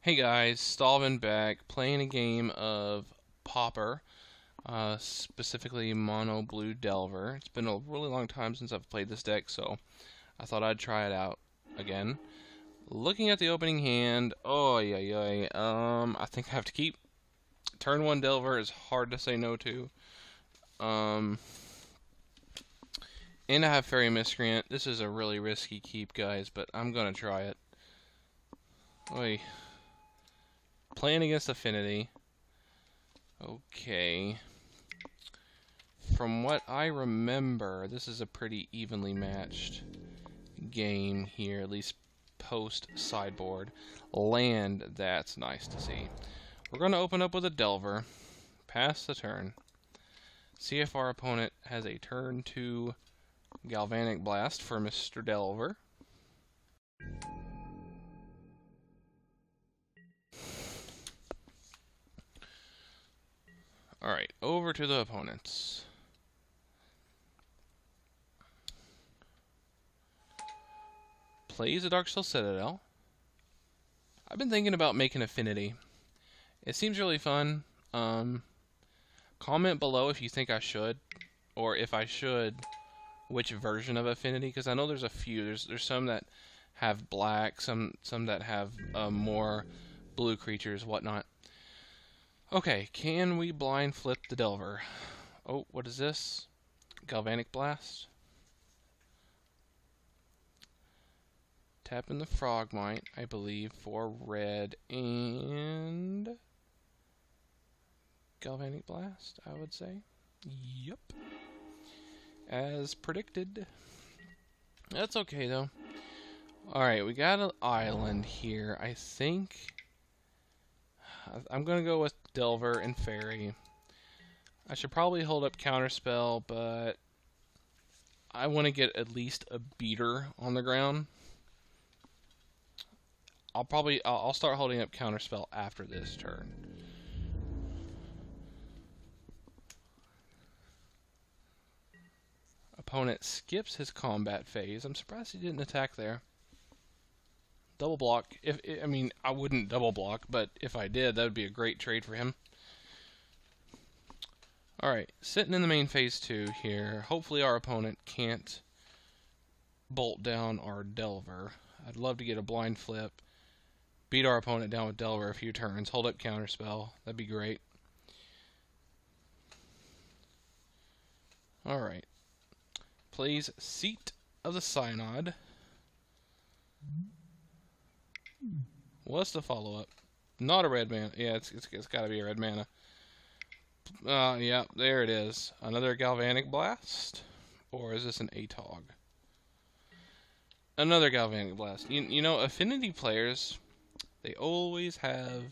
Hey guys, Stalvin back, playing a game of Pauper, specifically Mono Blue Delver. It's been a really long time since I've played this deck, so I thought I'd try it out again. Looking at the opening hand, oh yeah, yeah, I think I have to keep. Turn 1 Delver is hard to say no to. Um, and I have Fairy Miscreant. This is a really risky keep, guys, but I'm gonna try it. Oi. Playing against Affinity. Okay. From what I remember, this is a pretty evenly matched game here, at least post sideboard. Land, that's nice to see. We're going to open up with a Delver, pass the turn, see if our opponent has a turn 2 Galvanic Blast for Mr. Delver. Alright, over to the opponents. Plays a Darksteel Citadel. I've been thinking about making Affinity. It seems really fun. Comment below if you think I should, or if I should, which version of Affinity, because I know there's a few. There's some that have black, some that have more blue creatures, whatnot. Okay, can we blind flip the Delver? Oh, what is this? Galvanic Blast. Tapping the Frogmite, I believe, for red and Galvanic Blast, I would say. Yep. As predicted. That's okay, though. Alright, we got an island here. I think I'm going to go with Delver and Fairy. I should probably hold up Counterspell, but I want to get at least a beater on the ground. I'll start holding up Counterspell after this turn. Opponent skips his combat phase. I'm surprised he didn't attack there. Double block. I mean, I wouldn't double block, but if I did, that would be a great trade for him. Alright, sitting in the main phase 2 here. Hopefully our opponent can't bolt down our Delver. I'd love to get a blind flip. Beat our opponent down with Delver a few turns. Hold up Counterspell. That'd be great. Alright. Plays Seat of the Synod. What's the follow-up? Not a red mana. Yeah, it's got to be a red mana. Yeah, there it is. Another Galvanic Blast? Or is this an ATOG? Another Galvanic Blast. You know, Affinity players, they always have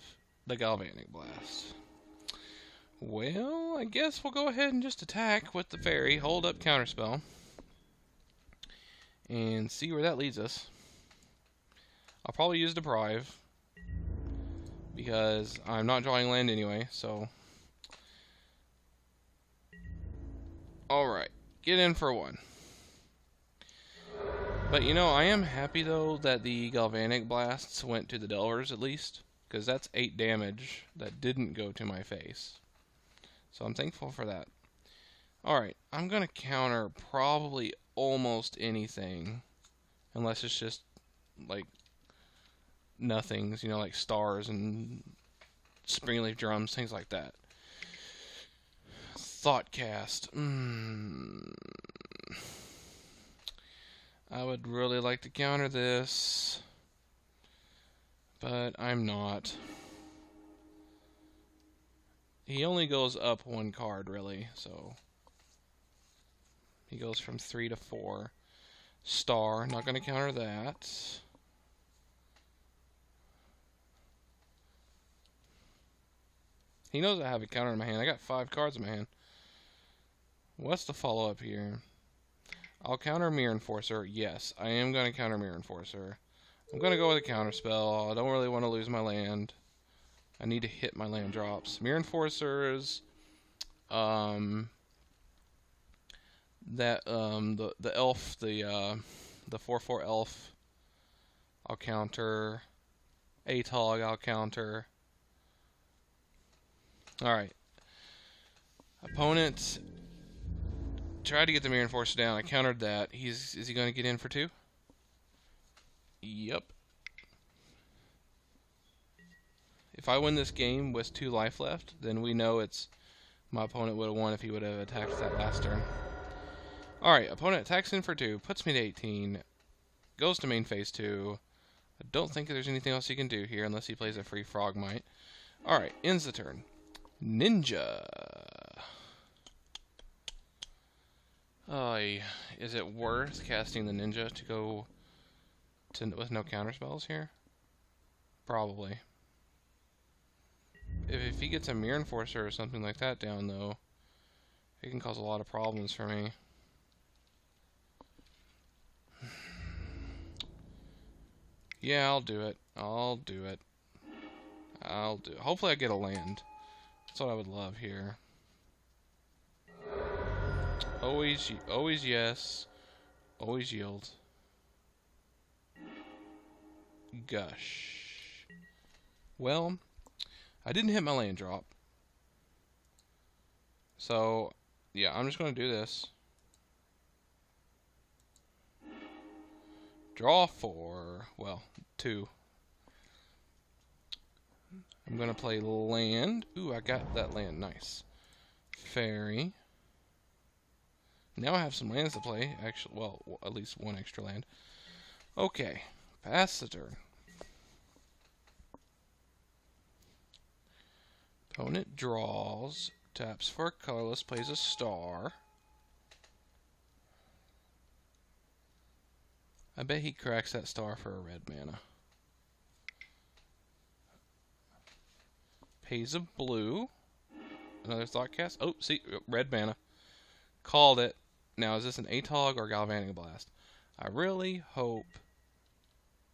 the Galvanic Blast. Well, I guess we'll go ahead and just attack with the Fairy, hold up Counterspell, and see where that leads us. I'll probably use Deprive, because I'm not drawing land anyway, so... Alright, get in for one. But you know, I am happy though that the Galvanic Blasts went to the Delvers at least, because that's 8 damage that didn't go to my face. So I'm thankful for that. Alright, I'm going to counter probably almost anything, unless it's just like nothings, you know, like stars and Springleaf Drums, things like that. Thoughtcast. I would really like to counter this, but I'm not. He only goes up 1 card, really, so he goes from 3 to 4. Star, not going to counter that. He knows I have a counter in my hand. I got 5 cards in my hand. What's the follow-up here? I'll counter Mirror Enforcer. Yes, I am going to counter Mirror Enforcer. I'm going to go with a counterspell. I don't really want to lose my land. I need to hit my land drops. Mirror Enforcers, the elf, the 4/4 elf, I'll counter. ATOG, I'll counter. Alright. Opponent tried to get the Mirror Enforcer down. I countered that. Is he going to get in for 2? Yep. If I win this game with 2 life left, then we know it's my opponent would have won if he would have attacked that last turn. Alright, opponent attacks in for 2, puts me to 18, goes to main phase 2. I don't think there's anything else he can do here unless he plays a free Frogmite. Alright, ends the turn. Ninja. Is it worth casting the Ninja to go with no counter spells here? Probably. If he gets a Mirror Enforcer or something like that down, though, it can cause a lot of problems for me. Yeah, I'll do it. Hopefully I get a land. That's what I would love here. Always yes. Always yield. Gush. Well, I didn't hit my land drop. So, yeah, I'm just going to do this. Draw 4. Well, 2. I'm going to play land. Ooh, I got that land. Nice. Fairy. Now I have some lands to play. Actually, well, at least 1 extra land. Okay. Pass the turn. Opponent draws. Taps for a colorless. Plays a star. I bet he cracks that star for a red mana. Pays a blue. Another thought cast. Oh, see, red mana. Called it. Now, is this an ATOG or Galvanic Blast? I really hope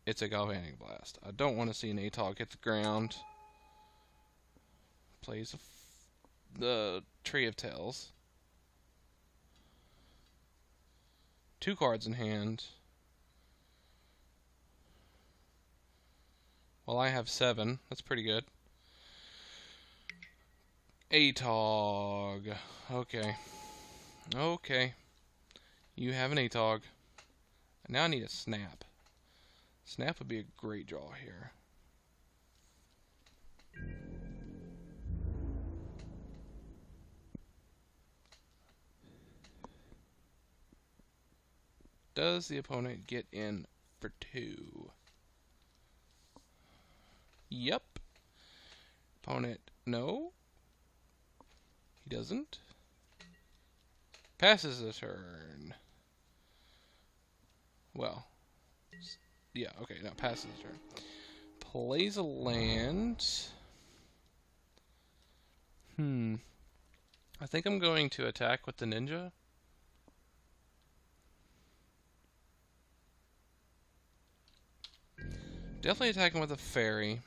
it's a Galvanic Blast. I don't want to see an ATOG hit the ground. Plays the Tree of Tails. 2 cards in hand. Well, I have 7. That's pretty good. ATOG. Okay. Okay. You have an ATOG. Now I need a snap. Snap would be a great draw here. Does the opponent get in for 2? Yep. Opponent, no. He doesn't. Passes the turn. Well, yeah, okay, now passes the turn. Plays a land. I think I'm going to attack with the Ninja. Definitely attacking with a Fairy.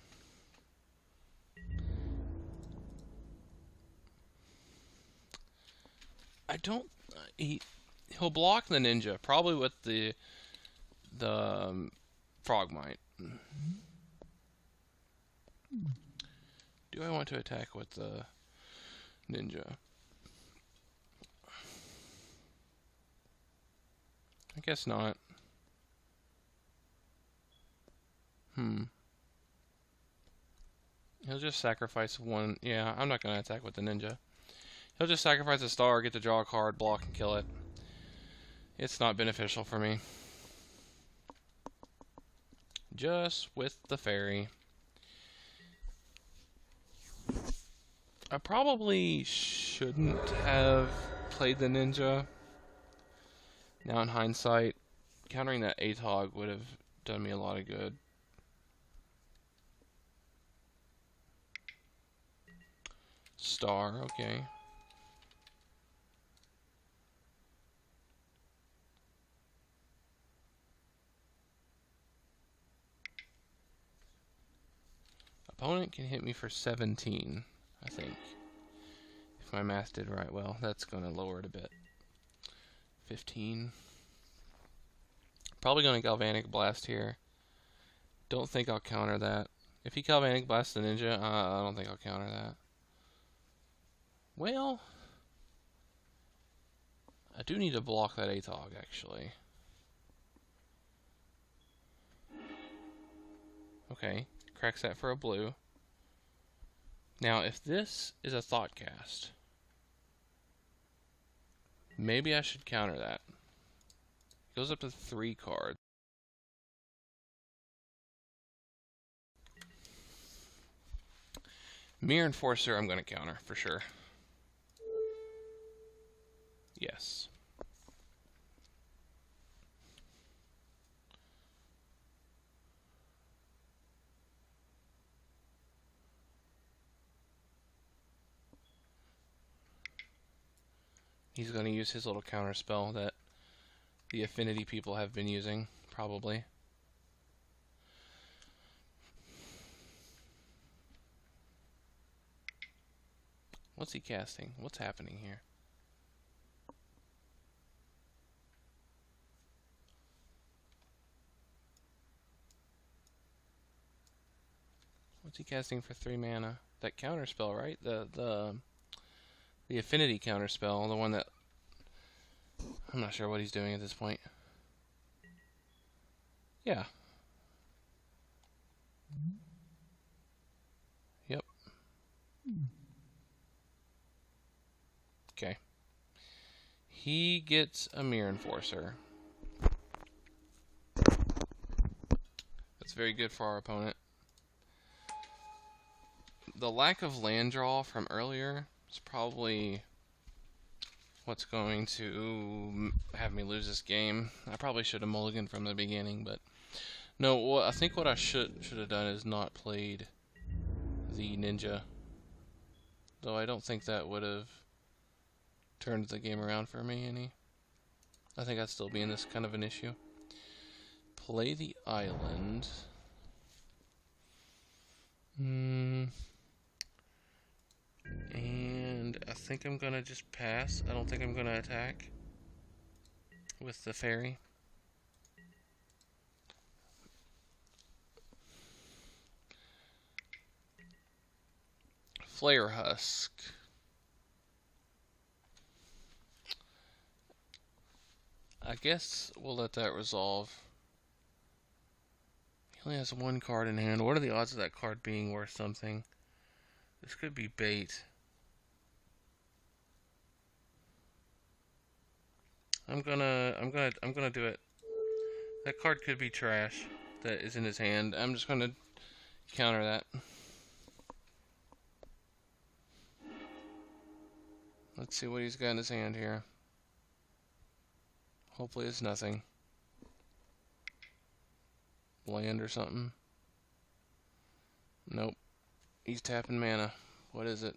I don't... he'll block the Ninja, probably with the Frogmite. Do I want to attack with the Ninja? I guess not. He'll just sacrifice 1. Yeah, I'm not going to attack with the Ninja. He'll just sacrifice a star, get to draw a card, block, and kill it. It's not beneficial for me. Just with the Fairy. I probably shouldn't have played the Ninja. Now in hindsight, countering that ATOG would have done me a lot of good. Star, okay. Opponent can hit me for 17, I think. If my math did right, well, that's going to lower it a bit. 15. Probably going to Galvanic Blast here. Don't think I'll counter that. If he Galvanic Blast the Ninja, I don't think I'll counter that. Well, I do need to block that Atog, actually. Okay, cracks that for a blue. Now, if this is a Thoughtcast, maybe I should counter that. Goes up to 3 cards. Mirror Enforcer, I'm going to counter for sure. Yes. He's going to use his little counter spell that the Affinity people have been using, probably. What's he casting? What's happening here? What's he casting for 3 mana? That counter spell, right? The Affinity counter spell, the one that I'm not sure what he's doing at this point. Yeah. Yep. Okay. He gets a Mirror Enforcer. That's very good for our opponent. The lack of land draw from earlier is probably what's going to have me lose this game. I probably should have mulliganed from the beginning, but no. I think what I should have done is not played the ninja, though I don't think that would have turned the game around for me any. I think I'd still be in this kind of an issue. Play the island. And I think I'm gonna just pass. I don't think I'm gonna attack with the fairy. Flare Husk. I guess we'll let that resolve. He only has 1 card in hand. What are the odds of that card being worth something? This could be bait. I'm gonna do it. That card could be trash that is in his hand. I'm just gonna counter that. Let's see what he's got in his hand here. Hopefully it's nothing. Land or something. Nope. He's tapping mana. What is it?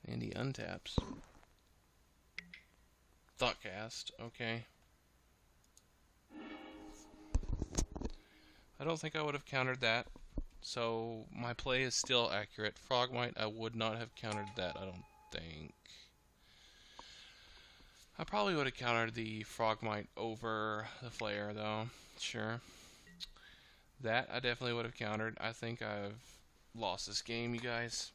And he untaps. Thoughtcast. Okay. I don't think I would have countered that. So my play is still accurate. Frogmite, I would not have countered that, I don't think. I probably would have countered the Frogmite over the Flare, though. Sure. That I definitely would have countered. I think I've lost this game, you guys.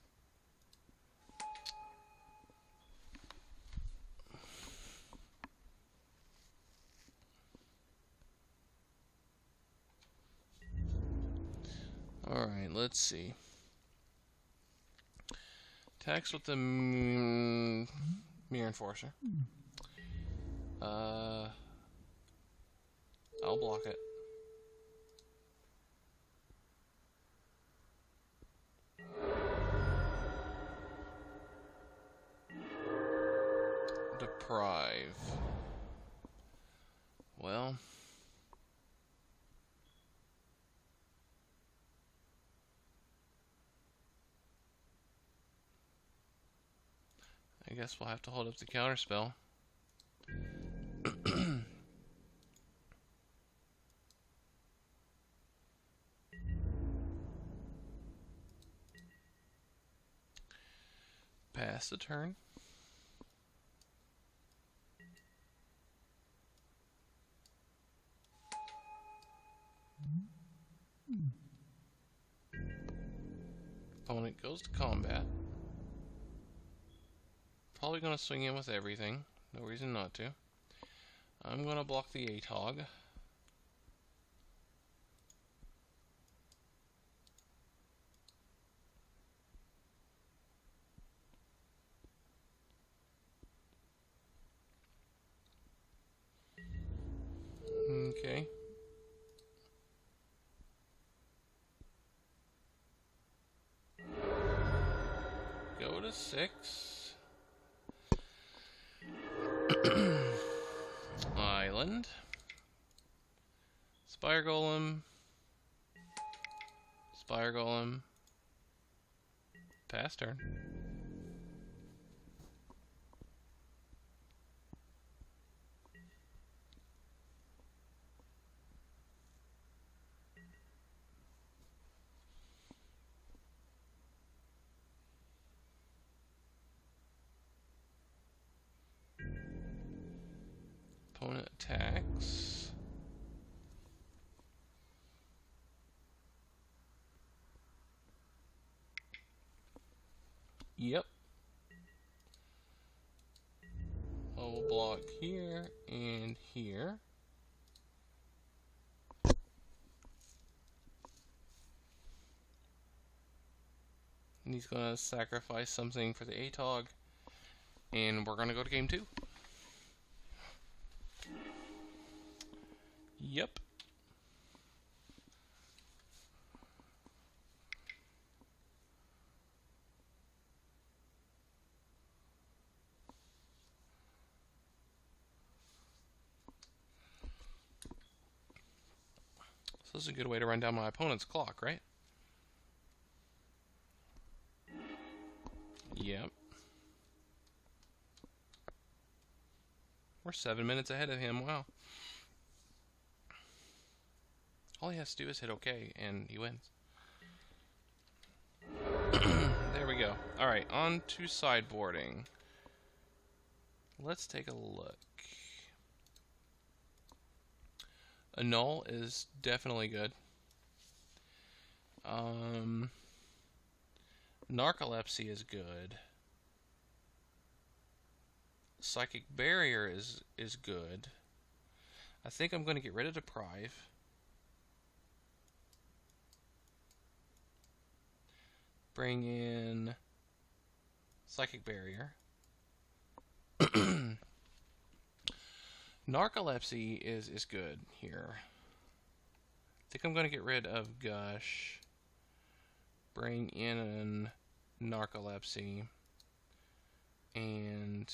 Alright, let's see. Attacks with the Mirror Enforcer. I'll block it. Deprive. Well, I guess we'll have to hold up the counterspell. Pass the turn. Opponent goes to combat. Probably going to swing in with everything. No reason not to. I'm going to block the ATOG. Okay. Go to 6. Island. Spire Golem. Spire Golem. Pass turn. Opponent attacks. Yep. I will block here and here. And he's going to sacrifice something for the ATOG. And we're going to go to game 2. Yep. So this is a good way to run down my opponent's clock, right? Yep. We're 7 minutes ahead of him, wow. All he has to do is hit OK, and he wins. There we go. Alright, on to sideboarding. Let's take a look. Annul is definitely good. Narcolepsy is good. Psychic Barrier is good. I think I'm going to get rid of Deprive. Bring in Psychic Barrier. Narcolepsy is good here. I think I'm going to get rid of Gush. Bring in Narcolepsy. And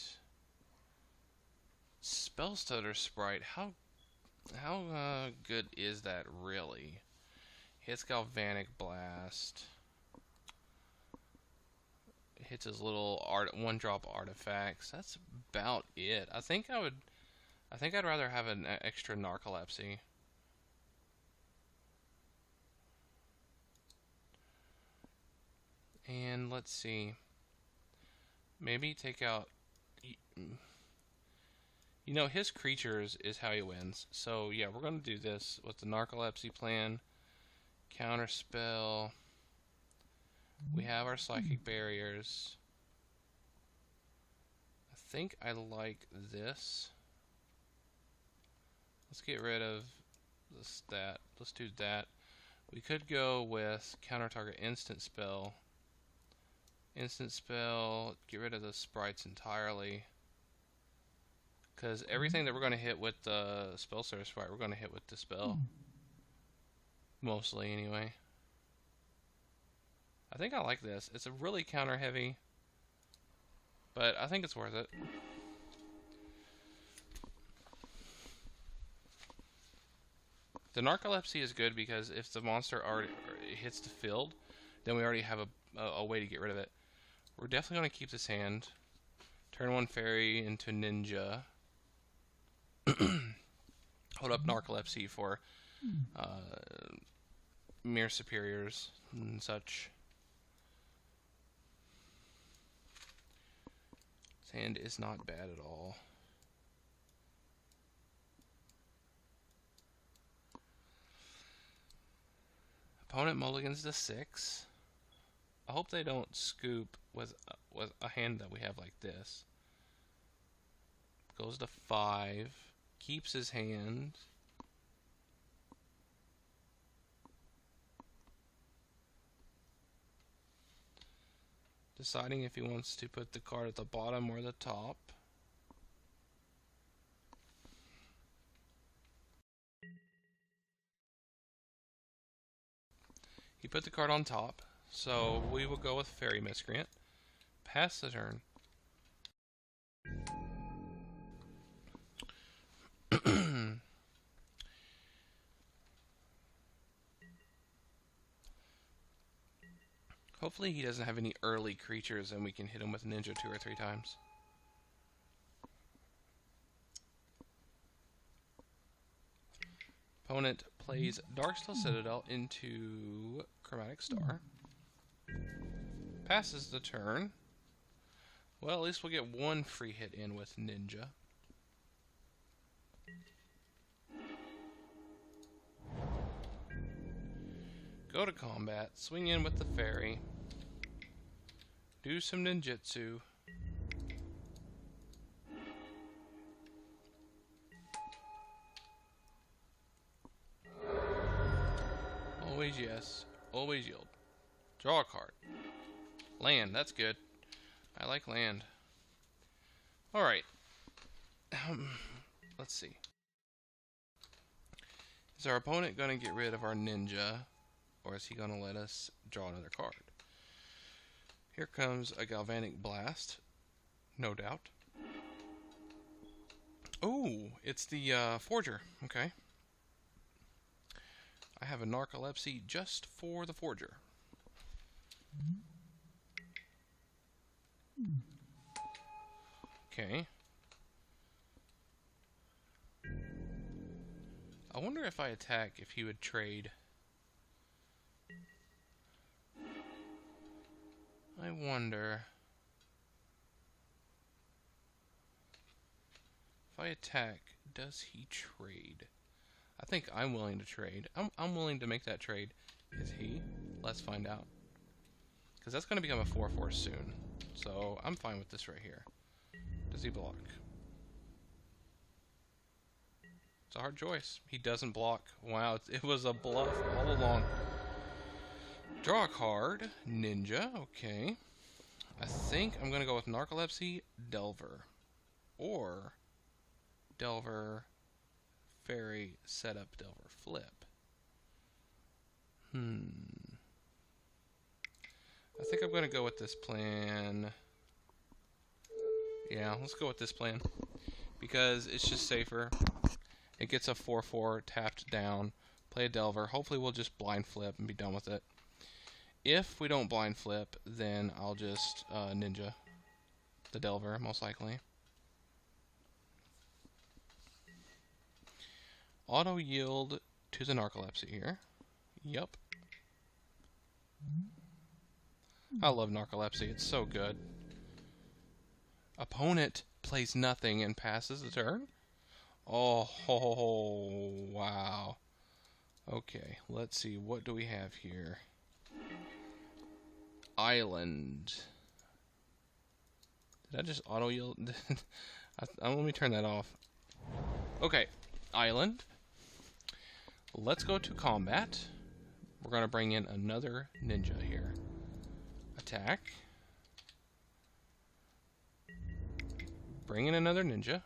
Spellstutter Sprite. How good is that really? Hits Galvanic Blast. Hits his little one-drop artifacts. That's about it. I think I'd rather have an extra Narcolepsy. And let's see. Maybe take out... You know, his creatures is how he wins. So, yeah, we're going to do this with the Narcolepsy plan. Counterspell. We have our Psychic Barriers. I think I like this. Let's get rid of that. Let's do that. We could go with counter target instant spell. Instant spell, get rid of the sprites entirely. Because everything that we're going to hit with the spell surge sprite, we're going to hit with the spell. Mostly, anyway. I think I like this. It's a really counter heavy, but I think it's worth it. The Narcolepsy is good because if the monster already hits the field, then we already have a way to get rid of it. We're definitely going to keep this hand. Turn 1 fairy into ninja. Hold up Narcolepsy for Mere Superiors and such. This hand is not bad at all. opponent mulligans to 6. I hope they don't scoop with a hand that we have like this. Goes to 5. Keeps his hand. Deciding if he wants to put the card at the bottom or the top. He put the card on top, so we will go with Fairy Miscreant. Pass the turn. Hopefully he doesn't have any early creatures and we can hit him with Ninja 2 or 3 times. Opponent plays Darksteel Citadel into Chromatic Star. Passes the turn. Well, at least we'll get one free hit in with Ninja. Go to combat, swing in with the fairy. Do some ninjutsu. Always yes, always yield. Draw a card. Land, that's good. I like land. Alright. Let's see. Is our opponent going to get rid of our ninja, or is he going to let us draw another card? Here comes a Galvanic Blast, no doubt. Oh, it's the Forger. Okay. I have a Narcolepsy just for the Forger. Okay. I wonder if I attack if he would trade. I wonder. If I attack, does he trade? I think I'm willing to trade. I'm willing to make that trade. Is he? Let's find out. Because that's going to become a 4/4 soon. So I'm fine with this right here. Does he block? It's a hard choice. He doesn't block. Wow, it was a bluff all along. Draw a card. Ninja. Okay. I think I'm going to go with Narcolepsy, Delver. Or Delver, Fairy, Setup, Delver, Flip. I think I'm going to go with this plan. Yeah, let's go with this plan. Because it's just safer. It gets a 4/4 tapped down. Play a Delver. Hopefully we'll just blind flip and be done with it. If we don't blind flip, then I'll just ninja the Delver, most likely. Auto yield to the Narcolepsy here. Yup. I love Narcolepsy. It's so good. Opponent plays nothing and passes the turn. Oh, wow. Okay, let's see. What do we have here? Island. Did I just auto yield? Let me turn that off. Okay, Island. Let's go to combat. We're going to bring in another ninja here. Attack. Bring in another ninja.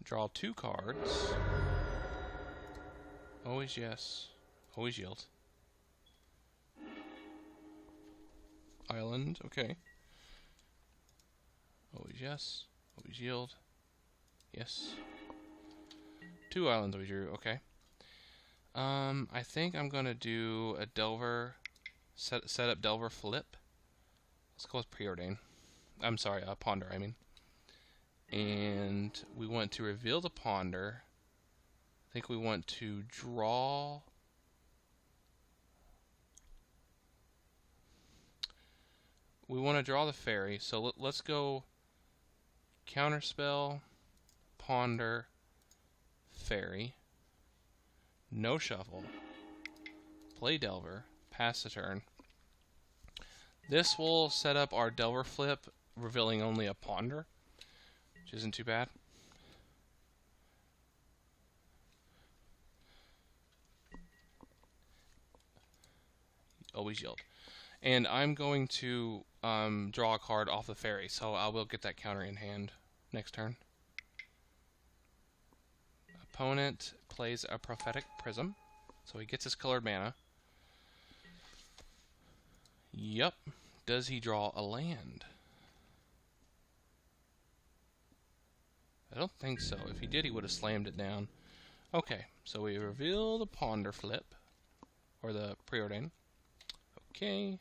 Draw 2 cards. Always yes. Always yield. Island, okay. Always yes. Always yield. Yes. 2 islands we drew, okay. I think I'm gonna do a Delver, set up Delver Flip. Let's go with Preordain. I'm sorry, Ponder, I mean. And we want to reveal the Ponder. I think we want to draw. We want to draw the Fairy, so let's go Counterspell, ponder, fairy, no shuffle, play Delver, pass the turn. This will set up our Delver flip, revealing only a ponder, which isn't too bad. Always yield. And I'm going to draw a card off the fairy, so I will get that counter in hand next turn. Opponent plays a Prophetic Prism, so he gets his colored mana. Yep. Does he draw a land? I don't think so. If he did, he would have slammed it down. Okay, so we reveal the ponder flip, or the preordain. Okay.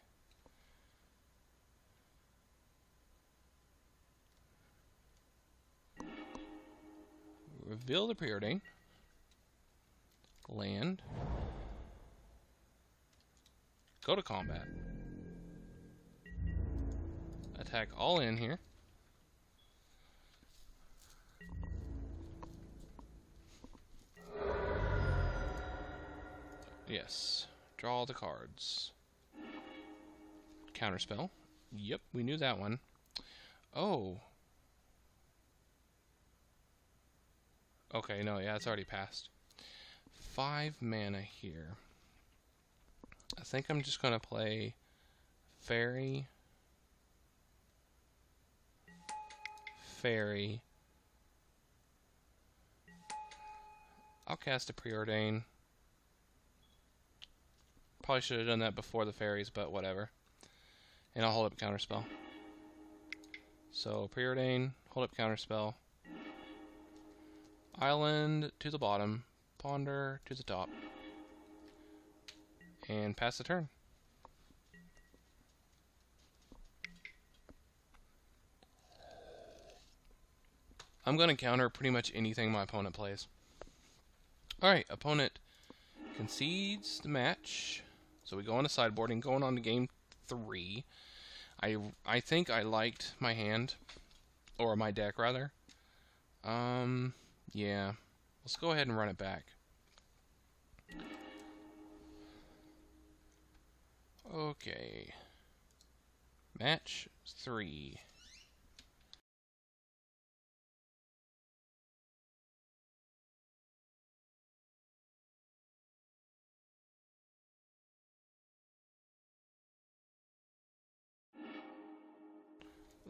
Reveal the preordain. Land. Go to combat. Attack all in here. Yes. Draw all the cards. Counterspell. Yep, we knew that one. Oh. Okay, no, yeah, it's already passed. 5 mana here. I think I'm just going to play Fairy, Fairy. I'll cast a Preordain. Probably should have done that before the fairies, but whatever. And I'll hold up Counterspell. So Preordain, hold up Counterspell. Island to the bottom, Ponder to the top, and pass the turn. I'm going to counter pretty much anything my opponent plays. Alright, opponent concedes the match. So we go on to sideboarding, going on to game 3. I think I liked my hand, or my deck rather. Yeah. Let's go ahead and run it back. Okay. Match 3.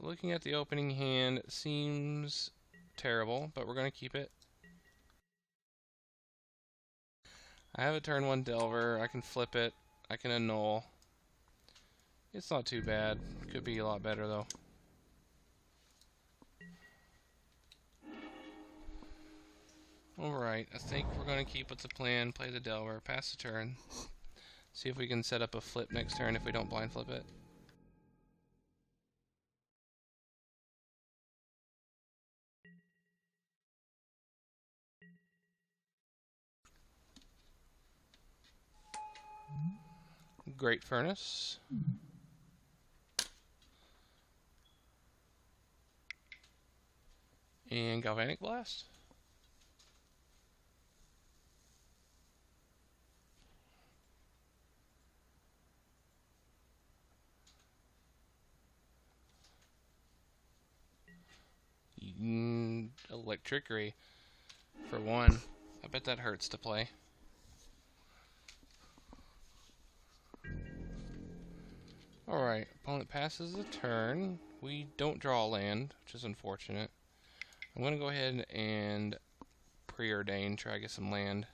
Looking at the opening hand, it seems terrible, but we're going to keep it. I have a turn 1 Delver. I can flip it. I can annul. It's not too bad. Could be a lot better, though. Alright, I think we're going to keep with the plan. Play the Delver. Pass the turn. See if we can set up a flip next turn if we don't blind flip it. Great Furnace. And Galvanic Blast. Electrickery for 1. I bet that hurts to play. Alright, opponent passes the turn. We don't draw a land, which is unfortunate. I'm going to go ahead and preordain, try to get some land.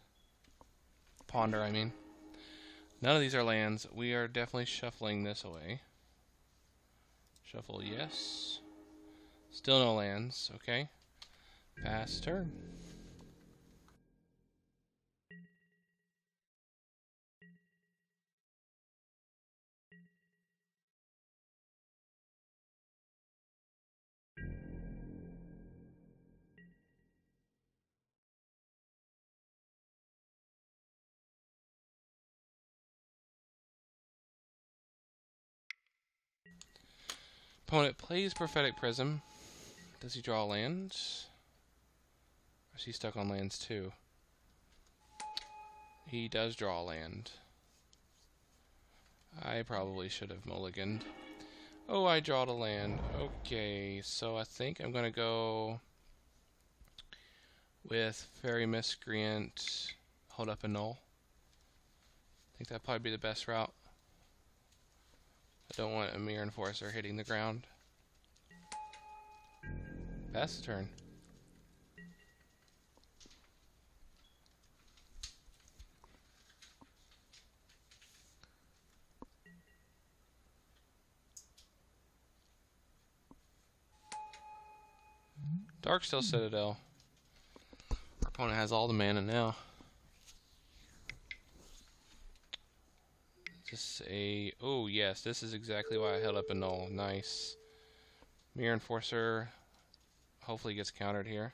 Ponder, I mean. None of these are lands. We are definitely shuffling this away. Shuffle, yes. Still no lands, okay. Pass turn. Opponent plays Prophetic Prism. Does he draw land? Is he stuck on lands too? He does draw land. I probably should have mulliganed. Oh, I drawed a land. Okay, so I think I'm gonna go with Fairy Miscreant, hold up a null. I think that'd probably be the best route. I don't want a Mirror Enforcer hitting the ground. Pass the turn. Darksteel Citadel. Our opponent has all the mana now. Just a... Oh, yes, this is exactly why I held up a null. Nice. Mirror Enforcer hopefully gets countered here.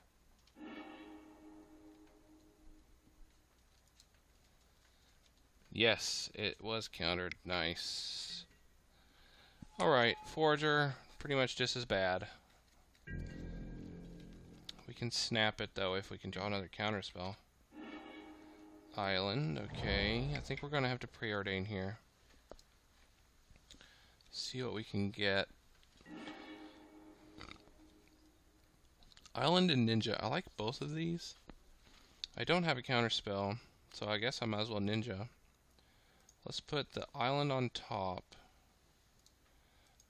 Yes, it was countered. Nice. Alright, Forager, pretty much just as bad. We can snap it, though, if we can draw another counterspell. Island, okay. I think we're going to have to preordain here. See what we can get. Island and Ninja. I like both of these. I don't have a counterspell, so I guess I might as well Ninja. Let's put the Island on top.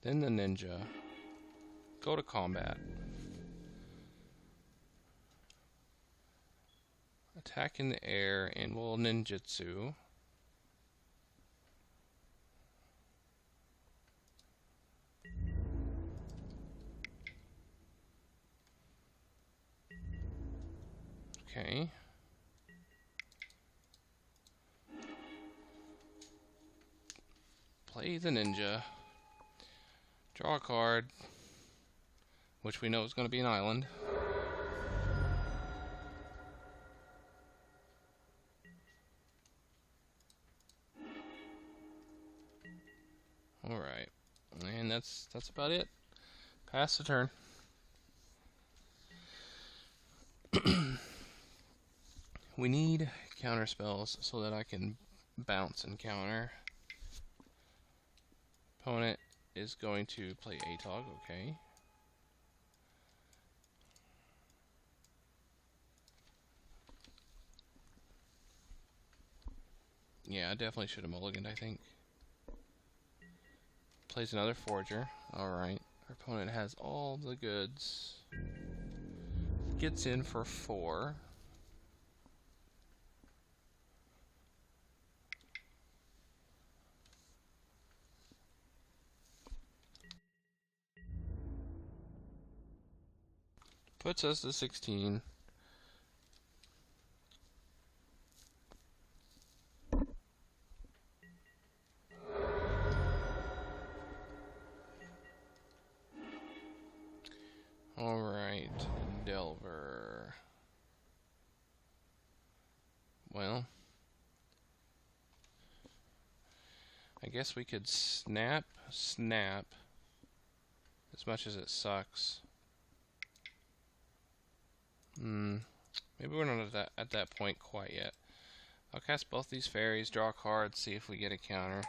Then the Ninja. Go to combat. Attack in the air, and we'll ninjutsu. Okay. Play the ninja. Draw a card, which we know is going to be an island. Alright. And that's about it. Pass the turn. We need counter spells so that I can bounce and counter. Opponent is going to play Atog, okay. Yeah, I definitely should have mulliganed, I think. Plays another Forger. Alright. Our opponent has all the goods. Gets in for 4. Puts us to 16. Alright, Delver. Well, I guess we could snap, as much as it sucks. Maybe we're not at that point quite yet. I'll cast both these fairies, draw a card, see if we get a counter.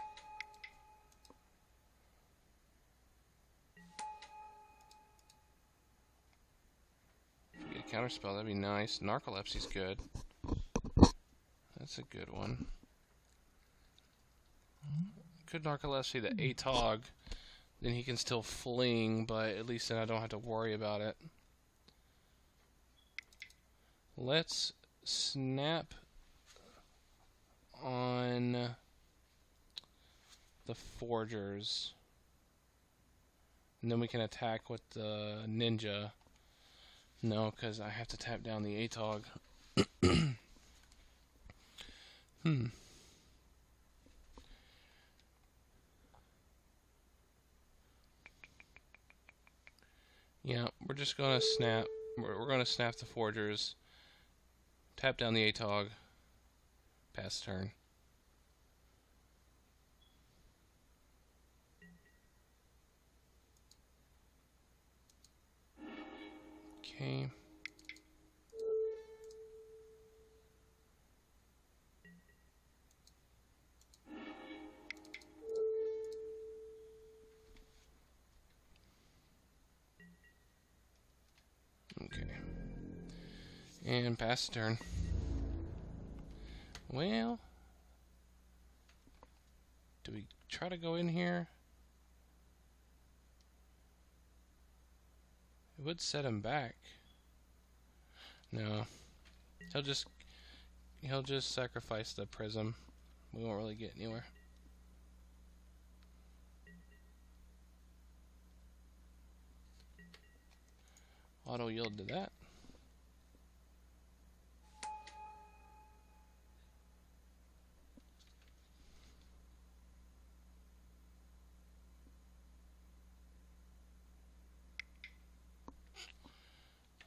If we get a counter spell, that'd be nice. Narcolepsy's good. That's a good one. Could Narcolepsy the Atog, then he can still fling, but at least then I don't have to worry about it. Let's snap on the Forgers. And then we can attack with the Ninja. No, because I have to tap down the Atog. Yeah, we're just gonna snap. We're gonna snap the Forgers. Tap down the Atog. Pass turn. Okay. And pass the turn. Well, do we try to go in here? It would set him back. No. He'll just sacrifice the prism. We won't really get anywhere. Auto yield to that.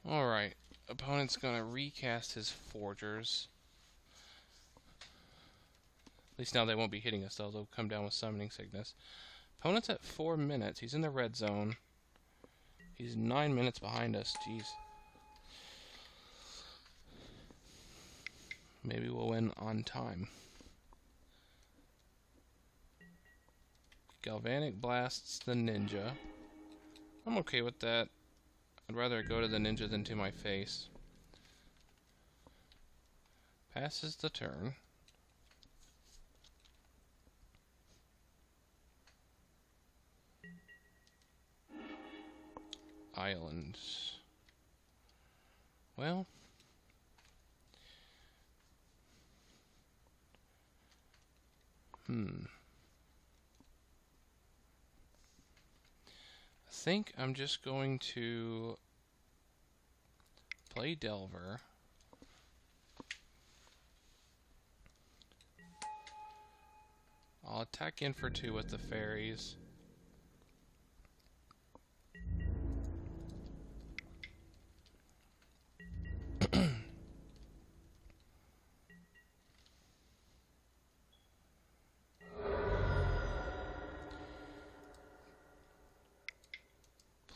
Alright, opponent's gonna recast his forgers. At least now they won't be hitting us, though. They'll come down with summoning sickness. Opponent's at 4 minutes. He's in the red zone. He's 9 minutes behind us. Jeez. Maybe we'll win on time. Galvanic blasts the ninja. I'm okay with that. I'd rather go to the ninja than to my face. Passes the turn. Island. Well. I think I'm just going to play Delver. I'll attack in for 2 with the fairies.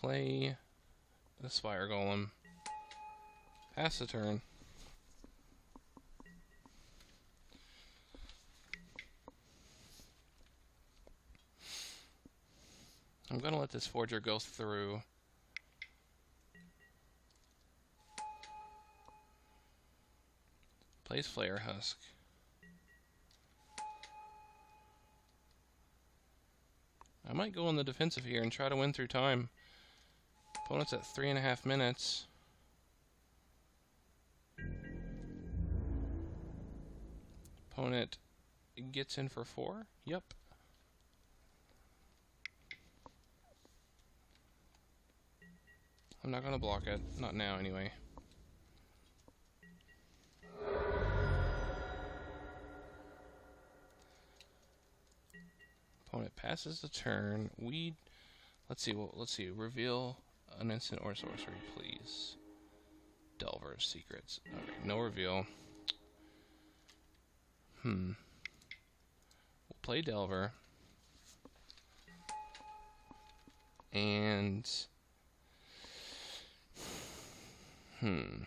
Play the Spire Golem. Pass the turn. I'm gonna let this Forger go through. Plays Flare Husk. I might go on the defensive here and try to win through time. Opponent's at 3.5 minutes. Opponent gets in for 4. Yep. I'm not going to block it. Not now, anyway. Opponent passes the turn. Let's see. Reveal an instant or sorcery, please. Delver's Secrets. Okay, no reveal. We'll play Delver. And I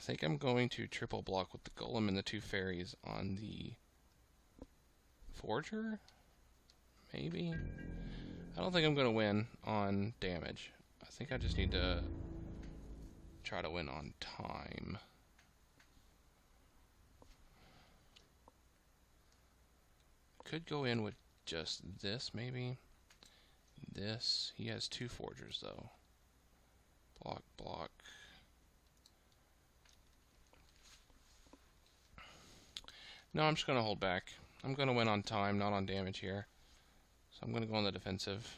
think I'm going to triple block with the Golem and the 2 fairies on the Forger? Maybe? I don't think I'm going to win on damage. I think I just need to try to win on time. Could go in with just this, maybe. This. He has 2 Forgers, though. Block, block. No, I'm just going to hold back. I'm going to win on time, not on damage here. So I'm going to go on the defensive.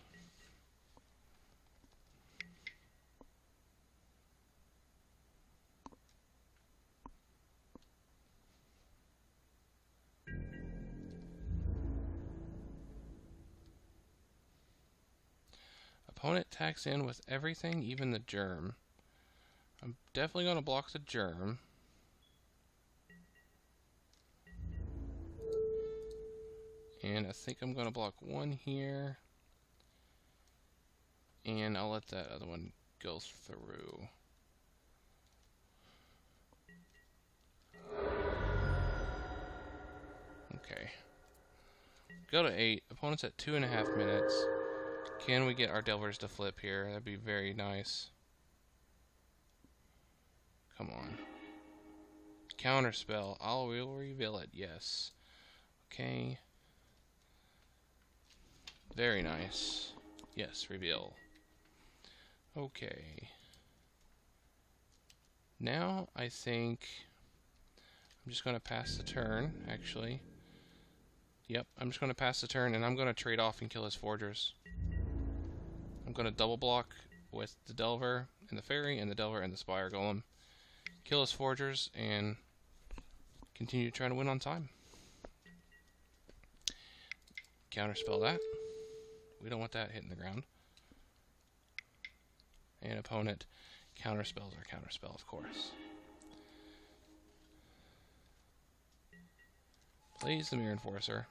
Opponent attacks in with everything, even the germ. I'm definitely going to block the germ. And I think I'm going to block 1 here. And I'll let that other one go through. Okay. Go to 8. Opponent's at 2.5 minutes. Can we get our Delvers to flip here? That'd be very nice. come on. Counterspell. I will reveal it. Yes. Okay. Very nice. Yes, reveal. Okay. Now I think I'm just going to pass the turn, actually. Yep, I'm just going to pass the turn, and I'm going to trade off and kill his forgers. I'm going to double block with the Delver and the Fairy, and the Delver and the Spire Golem. Kill his forgers, and continue trying to win on time. Counterspell that. We don't want that hitting the ground. And opponent counterspells our counterspell, of course. Plays the Mirror Enforcer.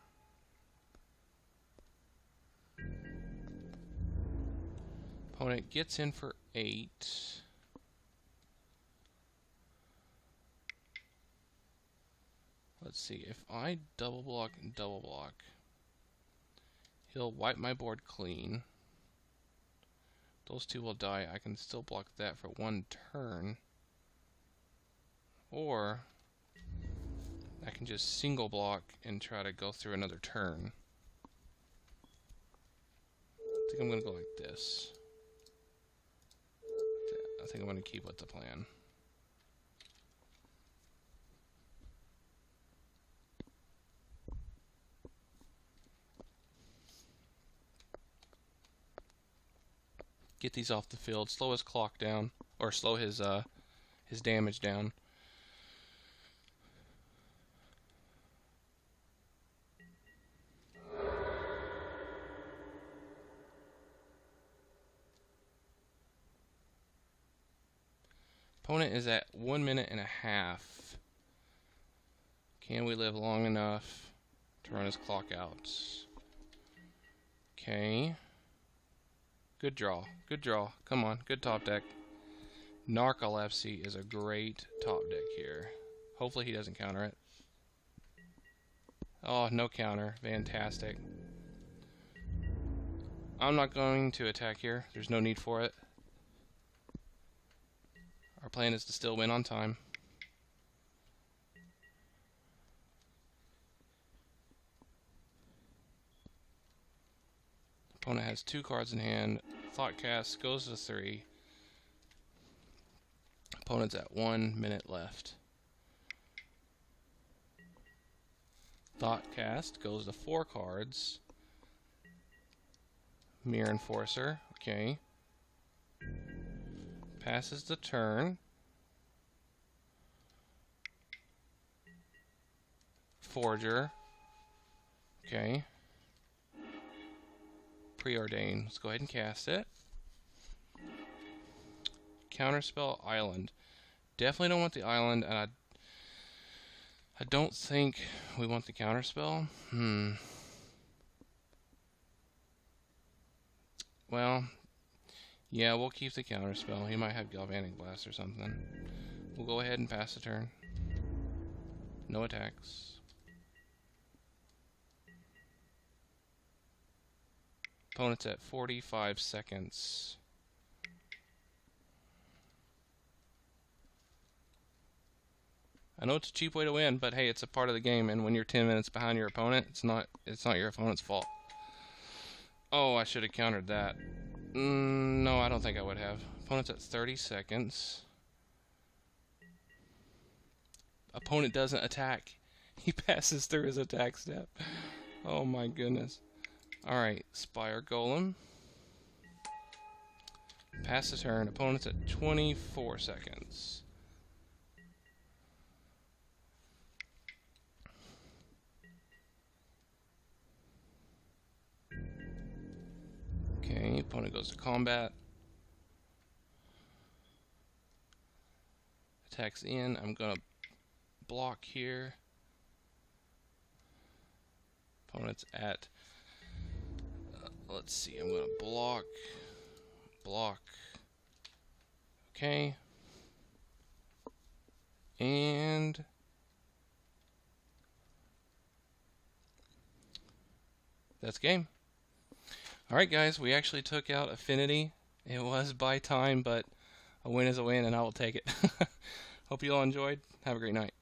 Opponent gets in for 8. Let's see, if I double block and double block, he'll wipe my board clean. Those two will die. I can still block that for 1 turn. Or I can just single block and try to go through another turn. I think I'm going to go like this. I think I'm going to keep with the plan. Get these off the field, slow his clock down, or slow his damage down. Opponent is at 1 minute and a half. Can we live long enough to run his clock out? Okay. Good draw. Good draw. Come on. Good top deck. Narcolepsy is a great top deck here. Hopefully he doesn't counter it. Oh, no counter. Fantastic. I'm not going to attack here. There's no need for it. Our plan is to still win on time. Opponent has 2 cards in hand. Thoughtcast goes to 3. Opponent's at 1 minute left. Thoughtcast goes to 4 cards. Mirror Enforcer, okay. Passes the turn. Forger, okay. Preordain. Let's go ahead and cast it. Counterspell Island. Definitely don't want the island, and I don't think we want the counterspell. Well, yeah, we'll keep the counterspell. He might have Galvanic Blast or something. We'll go ahead and pass the turn. No attacks. Opponent's at 45 seconds. I know it's a cheap way to win, but hey, it's a part of the game, and when you're 10 minutes behind your opponent, it's not your opponent's fault. Oh, I should have countered that. No, I don't think I would have. Opponent's at 30 seconds. Opponent doesn't attack. He passes through his attack step. Oh my goodness. Alright, Spire Golem. Pass the turn. Opponent's at 24 seconds. Okay, opponent goes to combat. Attacks in. I'm going to block here. Opponent's at... let's see, I'm going to block. Okay. And... that's game. Alright guys, we actually took out Affinity. It was by time, but a win is a win, and I will take it. Hope you all enjoyed. Have a great night.